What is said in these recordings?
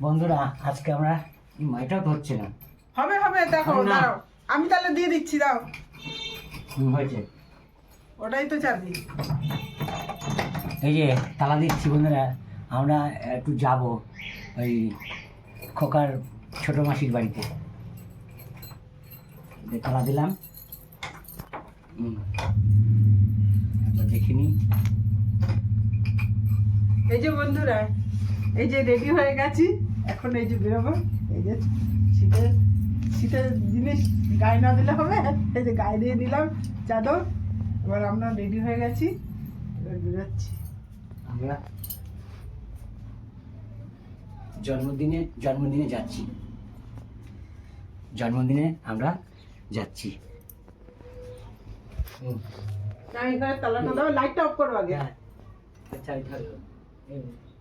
বন্ধুরা আজকে আমরা মাইটাও ধরছে না। হবে হবে দেখো দাও, আমি তাহলে দিয়ে দিচ্ছি, দাও। হয়েছে, ওটাই তো চাবি। এই যে তালা দিচ্ছি বন্ধুরা, আমরা একটু যাব ওই খোকার ছোট মাসির বাড়িতে। তালা দিলাম, দেখিনি। এই যে বন্ধুরা, এই যে রেডি হয়ে গেছি, এখন এই যে বেরোবো। এই যে শীতের জিনিস গায়ে না দিলে হবে, এই যে গায়ে দিয়ে দিলাম চাদর। এবার আমরা রেডি হয়ে গেছি, এবার বেরোচ্ছি। আমরা জন্মদিনে যাচ্ছি, জন্মদিনে আমরা যাচ্ছি। আমি এখানে তালাটা দাও, লাইটটা অফ করো আগে। আচ্ছা,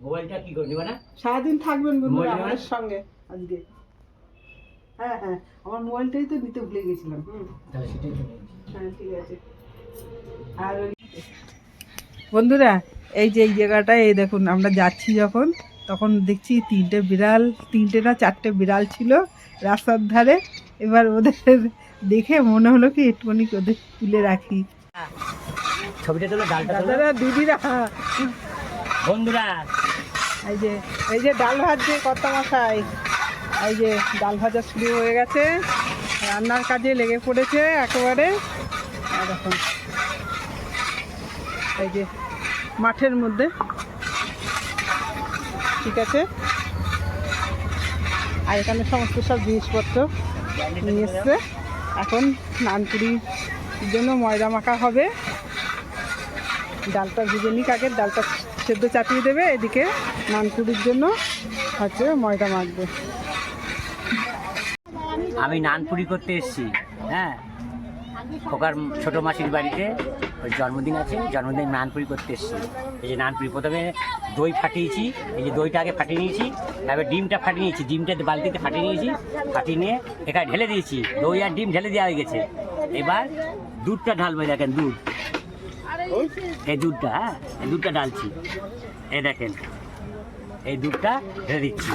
মোবাইলটা কি করে নিবা না? সারাদিন থাকবেন বন্ধুরা মোবাইল আমাদের সঙ্গে আজকে। হ্যাঁ হ্যাঁ, আমার মোবাইলটাই তো নিতে ভুলে গেছিলাম। তাহলে সেটাই চলে যাচ্ছে। হ্যাঁ ঠিক আছে। আর বন্ধুরা, এই যে এই জায়গাটায় এই দেখুন, আমরা যাচ্ছি যখন, তখন দেখছি তিনটে না চারটে বিড়াল ছিল রাস্তার ধারে। এবার ওদের দেখে মনে হলো কি একটুখানি ওদের তুলে রাখি। ছবিটা তোলো, ডালটা তোলো। দাদারা দিদিরা, বন্ধুরা এই যে ডাল ভাজছে কর্তা মশাই, এই যে ডাল ভাজা শুরু হয়ে গেছে, রান্নার কাজে লেগে পড়েছে একেবারে। আর এখন এই যে মাঠের মধ্যে, ঠিক আছে। আর এখানে সমস্ত সব জিনিসপত্র নিয়ে এসছে। এখন নানপুরির জন্য ময়দা মাখা হবে। ডালটা ভিজে নিক আগে, ডালটা সেদ্ধ চাপিয়ে দেবে, এদিকে নানপুরির জন্য হচ্ছে ময়দা মাখবে। আমি নানপুরি করতে এসেছি, হ্যাঁ, খোকার ছোট মাসির বাড়িতে ওই জন্মদিন আছে, জন্মদিন নানপুরি করতে এসেছি। এই যে নানপুরি, প্রথমে দই ফাটিয়েছি, এই যে দইটা আগে ফাটিয়ে নিয়েছি, তারপরে ডিমটা ফাটিয়ে নিয়েছি, ডিমটা বালতিতে ফাটিয়ে নিয়েছি, ফাটিয়ে নিয়ে এখানে ঢেলে দিয়েছি, দই আর ডিম ঢেলে দেওয়া হয়ে গেছে। এবার দুধটা ঢালবে, দেখেন দুধ, এই দুধটা, হ্যাঁ এই দুধটা ঢালছি, এই দেখেন এই দুধটা ঢেলে দিচ্ছি।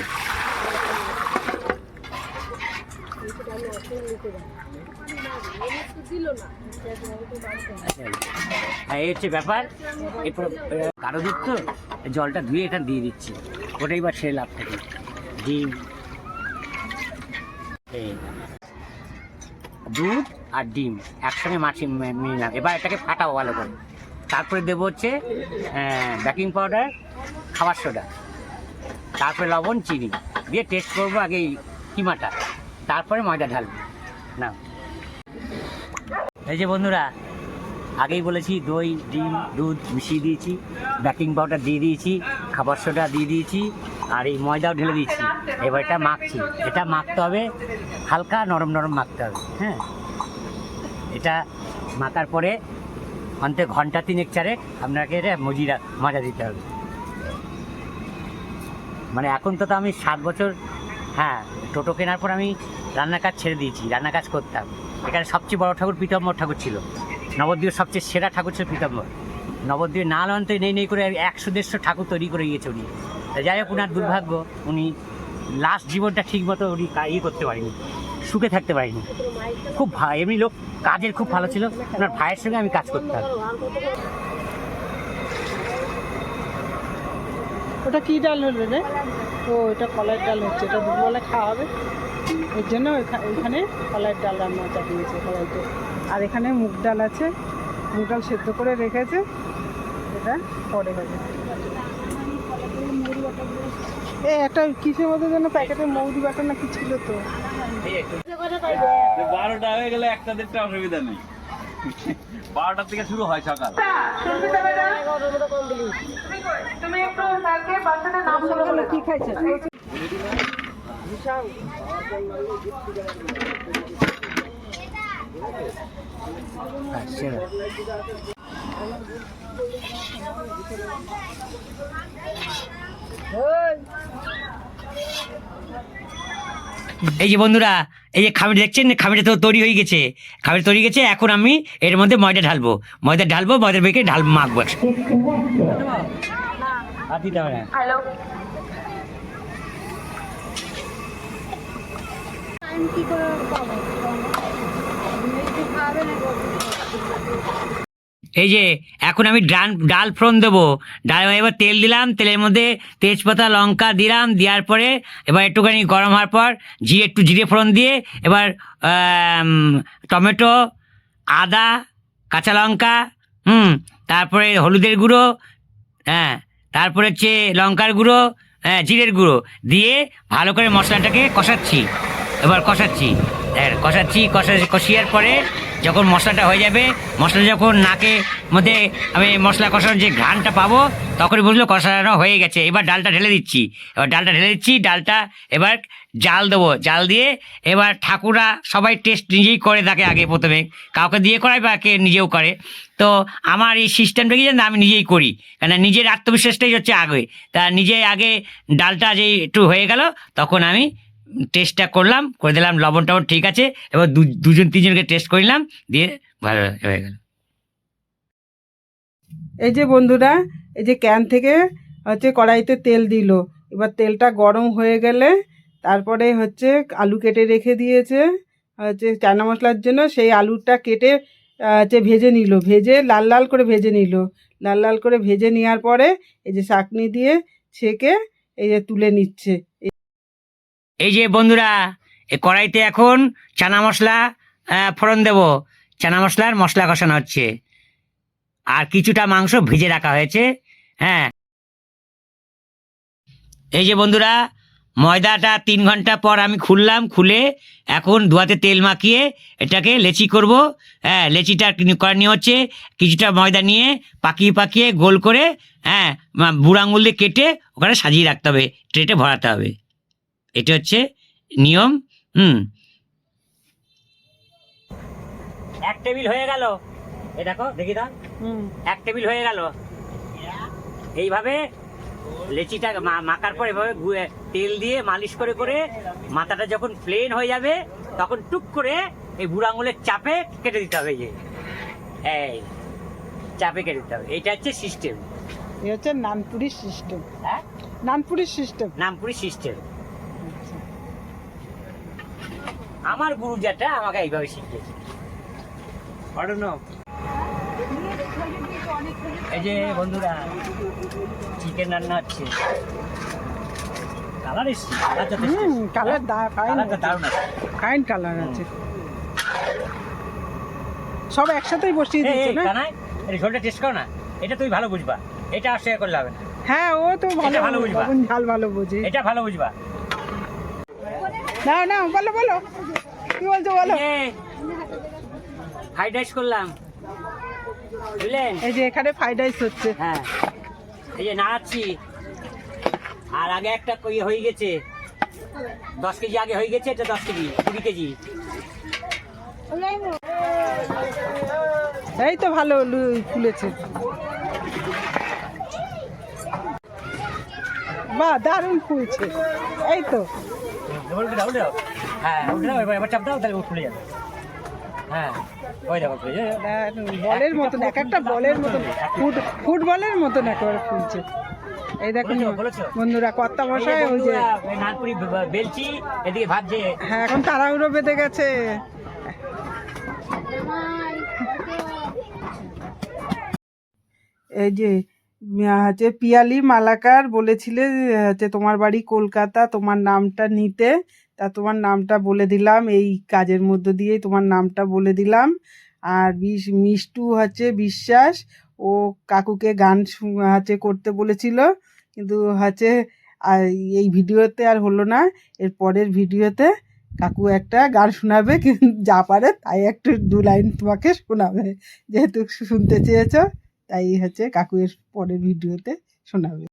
হ্যাঁ এই হচ্ছে ব্যাপার। এরপর কারো দুধ তো, জলটা ধুয়ে এটা দিয়ে দিচ্ছি, ওটাই বা সে লাভ থাকে। ডিম, দুধ আর ডিম একসঙ্গে নিলাম। এবার এটাকে ফাটাবো ভালো করে। তারপরে দেবো হচ্ছে বেকিং পাউডার, খাবার সোডা, তারপরে লবণ, চিনি দিয়ে টেস্ট করবো আগে এই কিমাটা, তারপরে ময়দা ঢালবো। না এই যে বন্ধুরা, আগেই বলেছি দই, ডিম, দুধ মিশিয়ে দিয়েছি, বেকিং পাউডার দিয়ে দিয়েছি, খাবার সোডা দিয়ে দিয়েছি, আর এই ময়দাও ঢেলে দিয়েছি। এবার এটা মাখছি, এটা মাখতে হবে হালকা নরম নরম মাখতে হবে। হ্যাঁ, এটা মাখার পরে অন্তত ঘন্টা 3-4 আপনাকে এটা মজা দিতে হবে। মানে এখন তো আমি 7 বছর, হ্যাঁ, টোটো কেনার পর আমি রান্নার কাজ ছেড়ে দিয়েছি, রান্নার কাজ করতাম। এখানে সবচেয়ে বড় ঠাকুর পীতাম্বর ঠাকুর ছিল, নবদ্বীপের সবচেয়ে সেরা ঠাকুর ছিল পীতাম্বর। নবদ্বীপের নাল অন্ত নেই করে 100-150 ঠাকুর তৈরি করে গিয়েছে উনি। যাই হোক, উনার দুর্ভাগ্য, উনি লাস্ট জীবনটা ঠিক মতো উনি করতে পারেনি, সুখে থাকতে পারেনি। খুব এমনি লোক, কাজের খুব ভালো ছিল। ওনার ভাইয়ের সঙ্গে আমি কাজ করতাম। ওটা কি ডাল হলো রে? ও এটা কলার ডাল হচ্ছে, এটা দুপুরবেলা খাওয়া হবে, এর জন্য ওইখানে কলার ডাল রান্না চাপিয়েছে কড়াইতে। আর এখানে মুগ ডাল আছে, মুগ ডাল সেদ্ধ করে রেখেছে, এটা পরে হবে। একটা কিসের মধ্যে যেন প্যাকেটের মৌরি বাটা না কি ছিল তো। 12টা হয়ে গেলে 1টা-1.5টা অসুবিধা নেই, 12টার থেকে শুরু হয় সকাল। কি খাইছে? এই যে বন্ধুরা, এই যে খামির দেখছেন, খামিরটা তো তৈরি হয়ে গেছে, খামির তৈরি গেছে। এখন আমি এর মধ্যে ময়দা ঢালবো, ময়দা বেঁকে মাখবো। হ্যালো, এই যে এখন আমি ডাল ফোড়ন দেবো। এবার তেল দিলাম, তেলের মধ্যে তেজপাতা লঙ্কা দিলাম, দেওয়ার পরে এবার একটুখানি গরম হওয়ার পর একটু জিরে ফোড়ন দিয়ে এবার টমেটো, আদা, কাঁচা লঙ্কা, তারপরে হলুদের গুঁড়ো, হ্যাঁ, তারপরে হচ্ছে লঙ্কার গুঁড়ো, হ্যাঁ, জিরের গুঁড়ো দিয়ে ভালো করে মশলাটাকে কষাচ্ছি। এবার কষিয়ার পরে যখন মশলাটা হয়ে যাবে, মশলা যখন নাকের মধ্যে আমি মশলা কষানোর যে ঘ্রাণটা পাবো, তখনই বুঝলো কষানো হয়ে গেছে। এবার ডালটা ঢেলে দিচ্ছি। ডালটা এবার জাল দেবো। জাল দিয়ে এবার ঠাকুররা সবাই টেস্ট নিজেই করে থাকে, আগে প্রথমে কাউকে দিয়ে করায় বা কে নিজেও করে। তো আমার এই সিস্টেমটা কি জানেন, আমি নিজেই করি, কেন নিজের আত্মবিশ্বাসটাই হচ্ছে আগে। তা নিজে আগে ডালটা যেই একটু হয়ে গেল, তখন আমি টেস্টটা করে দিলাম লবণ টবণ ঠিক আছে। এবার দুজন তিনজনকে টেস্ট করলাম, দিয়ে ভালো হয়ে গেল। এই যে বন্ধুরা, এই যে ক্যান থেকে হচ্ছে কড়াইতে তেল দিল। এবার তেলটা গরম হয়ে গেলে তারপরে হচ্ছে আলু কেটে রেখে দিয়েছে হচ্ছে চানা মশলার জন্য। সেই আলুটা কেটে হচ্ছে ভেজে লাল লাল করে ভেজে নেওয়ার পরে এই যে চাকনি দিয়ে ছেঁকে এই যে তুলে নিচ্ছে। এই যে বন্ধুরা, এই কড়াইতে এখন চানা মশলা ফোড়ন দেব। চানা মশলা কষানো হচ্ছে, আর কিছুটা মাংস ভেজে রাখা হয়েছে। হ্যাঁ, এই যে বন্ধুরা, ময়দাটা 3 ঘন্টা পর আমি খুলে এখন ধোয়াতে তেল মাখিয়ে এটাকে লেচি করব। হ্যাঁ, লেচিটা করা নিয়ে হচ্ছে কিছুটা ময়দা নিয়ে পাকিয়ে গোল করে, হ্যাঁ, বুড়ো আঙুল দিয়ে কেটে ওখানে সাজিয়ে রাখতে হবে, ট্রেতে ভরাতে হবে। এটা হচ্ছে নিয়ম। 1 টেবিল হয়ে গেল। এ দেখো, দেখি দাও, 1 টেবিল হয়ে গেল। এইভাবে লেচিটা মাখার পর এভাবে তেল দিয়ে মালিশ করে মাথাটা যখন প্লেন হয়ে যাবে, তখন টুক করে এই বুড়ো আঙুলের চাপে কেটে দিতে হবে। এই চাপে কেটে দিতে হবে। এটা হচ্ছে সিস্টেম। এটা হচ্ছে নানপুরি সিস্টেম। হ্যাঁ, নানপুরি সিস্টেম। আমার গুরু যেটা আমাকে এইভাবে শিখিয়েছে। এই যে বন্ধুরা, চিকেন রান্না হচ্ছে। কালার এসছে, কালারটা দারুণ আছে, ফাইন কালার আছে। সব একসাথেই বসিয়ে দিচ্ছে না? কানাই, এই ঝোলটা টেস্ট করো না, এটা তুমি ভালো বুঝবা। এটা আর শেয়ার করলে হবে না। হ্যাঁ, ও তো ভালো বুঝবা, ঝাল ভালো বোঝে। এটা ভালো বুঝবা। না বলো কি বলছো বলো। ফ্রাইড রাইস করলাম, বুঝলেন? এই যে এখানে ফ্রাইড রাইস হচ্ছে। হ্যাঁ, এই যে নাড়াচ্ছি। আর আগে একটা হয়ে গেছে, 10 কেজি আগে হয়ে গেছে, এটা 10 কেজি 20 কেজি। এই তো ভালো ফুলেছে, বাহ, দারুণ ফুলছে। এই তো হ্যাঁ, এবার চাপ দাও, তাহলে ফুলে যাবে। হ্যাঁ, ওই দেখো বলের মতন, একটা বলের মতন, ফুটবলের মতন একেবারে ফুলছে। এই দেখুন বন্ধুরা, কর্তা মশাই ওই যে নানপুরি বেলছি, এদিকে ভাজছে। হ্যাঁ, এখন তাড়াহুড়ো বেঁধে গেছে। এই যে হচ্ছে পিয়ালি মালাকার বলেছিলে হচ্ছে তোমার বাড়ি কলকাতা, তোমার নামটা নিতে। তা তোমার নামটা বলে দিলাম, এই কাজের মধ্য দিয়েই তোমার নামটা বলে দিলাম। আর মিষ্টু হচ্ছে বিশ্বাস, ও কাকুকে গান হচ্ছে করতে বলেছিল, কিন্তু হচ্ছে আর এই ভিডিওতে আর হলো না। এর পরের ভিডিওতে কাকু একটা গান শোনাবে, কিন্তু যা পারে তাই একটু 2 লাইন তোমাকে শোনাবে, যেহেতু শুনতে চেয়েছো, তাই হচ্ছে কাকু এর পরের ভিডিওতে শোনাবে।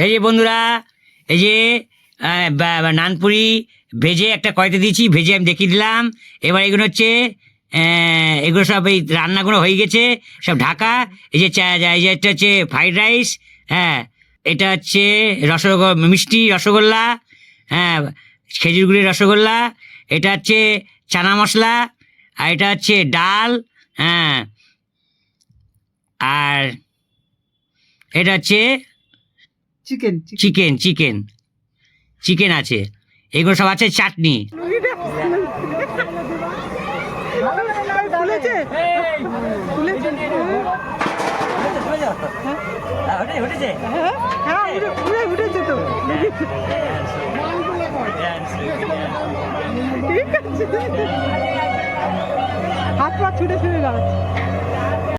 এই যে বন্ধুরা, এই যে নানপুরি ভেজে একটা কড়াইতে দিয়েছি, ভেজে আমি দেখিয়ে দিলাম। এবার এগুলো হচ্ছে এগুলো সব এই রান্নাগুলো হয়ে গেছে, সব ঢাকা। এই যে এটা হচ্ছে ফ্রাইড রাইস, হ্যাঁ, এটা হচ্ছে মিষ্টি রসগোল্লা, হ্যাঁ, খেজুর গুড়ের রসগোল্লা, এটা হচ্ছে চানা মশলা, আর এটা হচ্ছে ডাল, হ্যাঁ, আর এটা হচ্ছে চিকেন আছে, এগুলো সব আছে। চাটনি তুলেছে তুলেছে উঠেছে হ্যাঁ হ্যাঁ উড়ে উঠেছে তো ঠিক আছে হাত পা ছুটে ছুটে দাঁড়াচ্ছে